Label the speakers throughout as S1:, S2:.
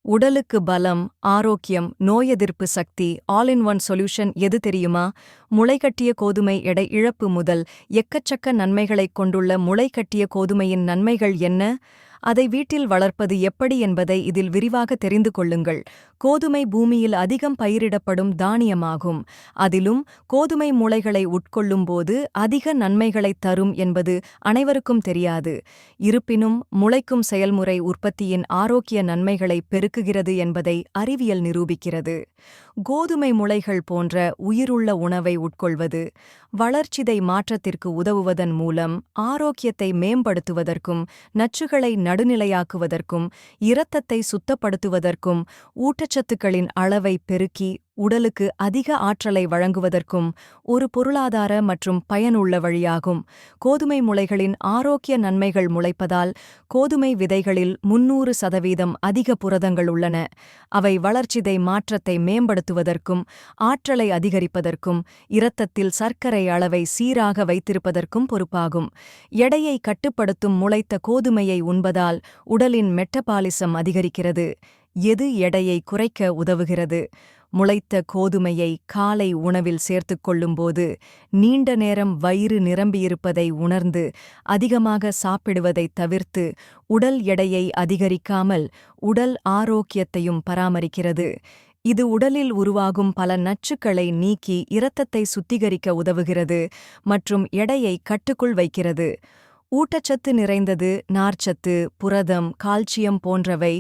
S1: உடலுக்கு பலம், ஆரோக்கியம், நோய் எதிர்ப்பு சக்தி, ஆல் இன் ஒன் சொல்யூஷன் எது தெரியுமா? முளைகட்டிய கோதுமை எடை இழப்பு முதல் எக்கச்சக்க நன்மைகளைக் கொண்டுள்ள முளைகட்டிய கோதுமையின் நன்மைகள் என்ன? அதை வீட்டில் வளர்ப்பது எப்படி என்பதை இதில் விரிவாக தெரிந்து கொள்ளுங்கள். கோதுமை பூமியில் அதிகம் பயிரிடப்படும் தானியமாகும். அதிலும் கோதுமை முளைகளை உட்கொள்ளும்போது அதிக நன்மைகளைத் தரும் என்பது அனைவருக்கும் தெரியாது. இருப்பினும் முளைக்கும் செயல்முறை உற்பத்தியின் ஆரோக்கிய நன்மைகளை பெருக்குகிறது என்பதை அறிவியல் நிரூபிக்கிறது. கோதுமை முளைகள் போன்ற உயிருள்ள உணவை உட்கொள்வது வளர்ச்சிதை மாற்றத்திற்கு உதவுவதன் மூலம் ஆரோக்கியத்தை மேம்படுத்துவதற்கும் நச்சுகளை நடுநிலையாக்குவதற்கும் இரத்தத்தை சுத்தப்படுத்துவதற்கும் ஊட்டச்சத்துக்களின் அளவை பெருக்கி உடலுக்கு அதிக ஆற்றலை வழங்குவதற்கும் ஒரு பொருளாதார மற்றும் பயனுள்ள வழியாகும். கோதுமை முளைகளின் ஆரோக்கிய நன்மைகள். முளைப்பதால் கோதுமை விதைகளில் 300% அதிக புரதங்கள் உள்ளன. அவை வளர்ச்சிதை மாற்றத்தை மேம்படுத்துவதற்கும் ஆற்றலை அதிகரிப்பதற்கும் இரத்தத்தில் சர்க்கரை அளவை சீராக வைத்திருப்பதற்கும் பொறுப்பாகும். எடையை கட்டுப்படுத்தும் முளைத்த கோதுமையை உண்பதால் உடலின் மெட்டபாலிசம் அதிகரிக்கிறது. எது எடையை குறைக்க உதவுகிறது? முளைத்த கோதுமையை காலை உணவில் சேர்த்துக் கொள்ளும்போது நீண்ட நேரம் வயிறு நிரம்பியிருப்பதை உணர்ந்து அதிகமாக சாப்பிடுவதைத் தவிர்த்து உடல் எடையை அதிகரிக்காமல் உடல் ஆரோக்கியத்தையும் பராமரிக்கிறது. இது உடலில் உருவாகும் பல நச்சுக்களை நீக்கி இரத்தத்தை சுத்திகரிக்க உதவுகிறது மற்றும் எடையை கட்டுக்குள் வைக்கிறது. ஊட்டச்சத்து நிறைந்தது. நார்ச்சத்து, புரதம், கால்சியம் போன்றவை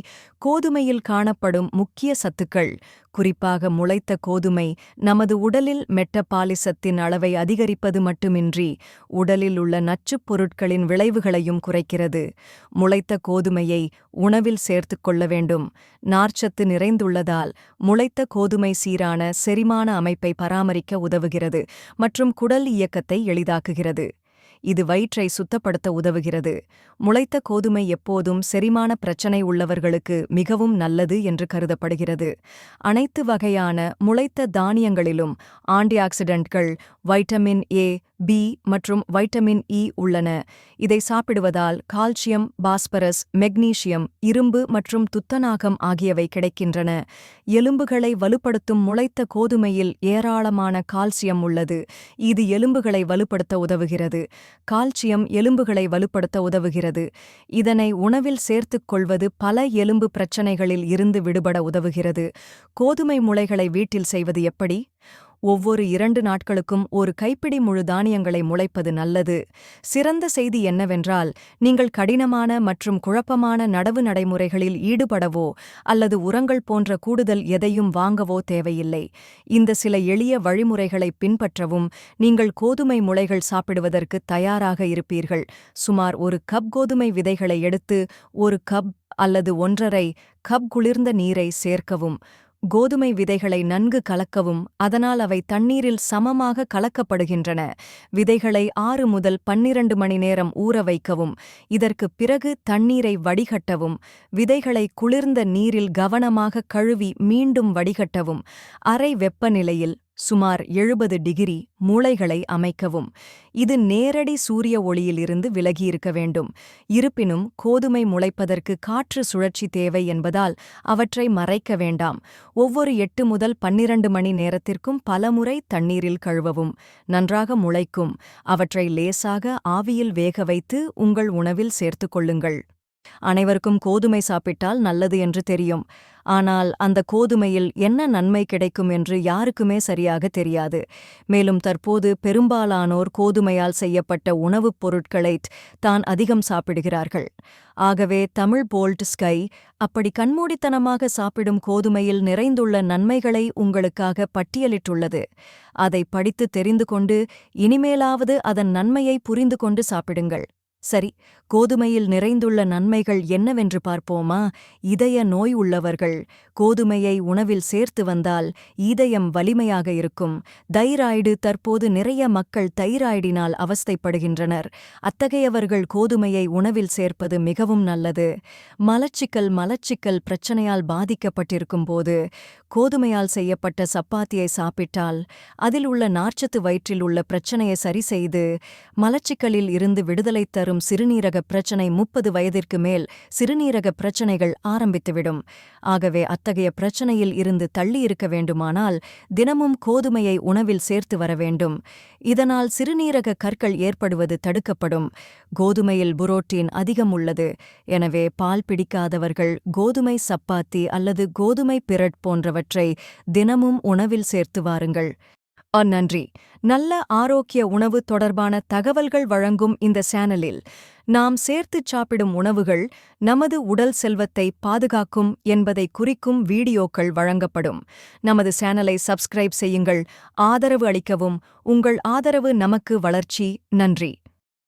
S1: கோதுமையில் காணப்படும் முக்கிய சத்துக்கள். குறிப்பாக முளைத்த கோதுமை நமது உடலில் மெட்டபாலிசத்தின் அளவை அதிகரிப்பது மட்டுமின்றி உடலில் உள்ள நச்சுப் பொருட்களின் விளைவுகளையும் குறைக்கிறது. முளைத்த கோதுமையை உணவில் சேர்த்துக் கொள்ள வேண்டும். நார்ச்சத்து நிறைந்துள்ளதால் முளைத்த கோதுமை சீரான செரிமான அமைப்பை பராமரிக்க உதவுகிறது மற்றும் குடல் இயக்கத்தை எளிதாக்குகிறது. இது வயிற்றை சுத்தப்படுத்த உதவுகிறது. முளைத்த கோதுமை எப்போதும் செரிமான பிரச்சனை உள்ளவர்களுக்கு மிகவும் நல்லது என்று கருதப்படுகிறது. அனைத்து வகையான முளைத்த தானியங்களிலும் ஆன்டிஆக்சிடென்ட்கள், வைட்டமின் ஏ, பி மற்றும் வைட்டமின் இ உள்ளன. இதை சாப்பிடுவதால் கால்சியம், பாஸ்பரஸ், மெக்னீசியம், இரும்பு மற்றும் துத்தநாகம் ஆகியவை கிடைக்கின்றன. எலும்புகளை வலுப்படுத்தும் முளைத்த கோதுமையில் ஏராளமான கால்சியம் உள்ளது. இது எலும்புகளை வலுப்படுத்த உதவுகிறது. கால்சியம் எலும்புகளை வலுப்படுத்த உதவுகிறது. இதனை உணவில் சேர்த்துக் கொள்வது பல எலும்பு பிரச்சனைகளில் இருந்து விடுபட உதவுகிறது. கோதுமை முளைகளை வீட்டில் செய்வது எப்படி? ஒவ்வொரு 2 நாட்களுக்கும் ஒரு கைப்பிடி முழு தானியங்களை முளைப்பது நல்லது. சிறந்த செய்தி என்னவென்றால், நீங்கள் கடினமான மற்றும் குழப்பமான நடவு நடைமுறைகளில் ஈடுபடவோ அல்லது உரங்கள் போன்ற கூடுதல் எதையும் வாங்கவோ தேவையில்லை. இந்த சில எளிய வழிமுறைகளை பின்பற்றவும் நீங்கள் கோதுமை முளைகள் சாப்பிடுவதற்கு தயாராக இருப்பீர்கள். சுமார் 1 கப் கோதுமை விதைகளை எடுத்து 1 கப் அல்லது 1½ கப் குளிர்ந்த நீரை சேர்க்கவும். கோதுமை விதைகளை நன்கு கலக்கவும். அதனால் அவை தண்ணீரில் சமமாக கலக்கப்படுகின்றன. விதைகளை 6 முதல் 12 மணி நேரம் ஊற வைக்கவும். இதற்குப் பிறகு தண்ணீரை வடிகட்டவும். விதைகளை குளிர்ந்த நீரில் கவனமாக கழுவி மீண்டும் வடிகட்டவும். அறை வெப்பநிலையில் சுமார் 70 டிகிரி மூளைகளை அமைக்கவும். இது நேரடி சூரிய ஒளியிலிருந்து விலகியிருக்க வேண்டும். இருப்பினும் கோதுமை முளைப்பதற்கு காற்று சுழற்சி தேவை என்பதால் அவற்றை மறைக்க வேண்டாம். ஒவ்வொரு 8 முதல் 12 மணி நேரத்திற்கும் பலமுறை தண்ணீரில் கழுவவும். நன்றாக முளைக்கும். அவற்றை லேசாக ஆவியில் வேக வைத்து உங்கள் உணவில் சேர்த்துக் கொள்ளுங்கள். அனைவருக்கும் கோதுமை சாப்பிட்டால் நல்லது என்று தெரியும். ஆனால் அந்த கோதுமையில் என்ன நன்மை கிடைக்கும் என்று யாருக்குமே சரியாக தெரியாது. மேலும் தற்போது பெரும்பாலானோர் கோதுமையால் செய்யப்பட்ட உணவுப் பொருட்களைத் தான் அதிகம் சாப்பிடுகிறார்கள். ஆகவே தமிழ் போல்ட் ஸ்கை அப்படி கண்மூடித்தனமாக சாப்பிடும் கோதுமையில் நிறைந்துள்ள நன்மைகளை உங்களுக்காக பட்டியலிட்டுள்ளது. அதை படித்து தெரிந்து கொண்டு இனிமேலாவது அதன் நன்மையை புரிந்து கொண்டு சாப்பிடுங்கள். சரி, கோதுமையில் நிறைந்துள்ள நன்மைகள் என்னவென்று பார்ப்போமா? இதய நோய் உள்ளவர்கள் கோதுமையை உணவில் சேர்த்து வந்தால் இதயம் வலிமையாக இருக்கும். தைராய்டு தற்போது நிறைய மக்கள் தைராய்டினால் அவஸ்தைப்படுகின்றனர். அத்தகையவர்கள் கோதுமையை உணவில் சேர்ப்பது மிகவும் நல்லது. மலச்சிக்கல் பிரச்சனையால் பாதிக்கப்பட்டிருக்கும் போது கோதுமையால் செய்யப்பட்ட சப்பாத்தியை சாப்பிட்டால் அதில் உள்ள நார்ச்சத்து வயிற்றில் உள்ள பிரச்சனையை சரி செய்து மலச்சிக்கலில் இருந்து விடுதலை தரும் வரும் சிறுநீரக பிரச்சனை 30 வயதிற்கு மேல் சிறுநீரக பிரச்சனைகள் ஆரம்பித்துவிடும். ஆகவே அத்தகைய பிரச்சனையில் இருந்து தள்ளியிருக்க வேண்டுமானால் தினமும் கோதுமையை உணவில் சேர்த்து வர வேண்டும். இதனால் சிறுநீரக கற்கள் ஏற்படுவது தடுக்கப்படும். கோதுமையில் புரோட்டீன் அதிகம் உள்ளது. எனவே பால் பிடிக்காதவர்கள் கோதுமை சப்பாத்தி அல்லது கோதுமை பிரட் போன்றவற்றை தினமும் உணவில் சேர்த்து வாருங்கள். நன்றி. நல்ல ஆரோக்கிய உணவு தொடர்பான தகவல்கள் வழங்கும் இந்த சேனலில் நாம் சேர்த்துச் சாப்பிடும் உணவுகள் நமது உடல் செல்வத்தை பாதுகாக்கும் என்பதை குறிக்கும் வீடியோக்கள் வழங்கப்படும். நமது சேனலை சப்ஸ்கிரைப் செய்யுங்கள். ஆதரவு அளிக்கவும். உங்கள் ஆதரவு நமக்கு வளர்ச்சி. நன்றி.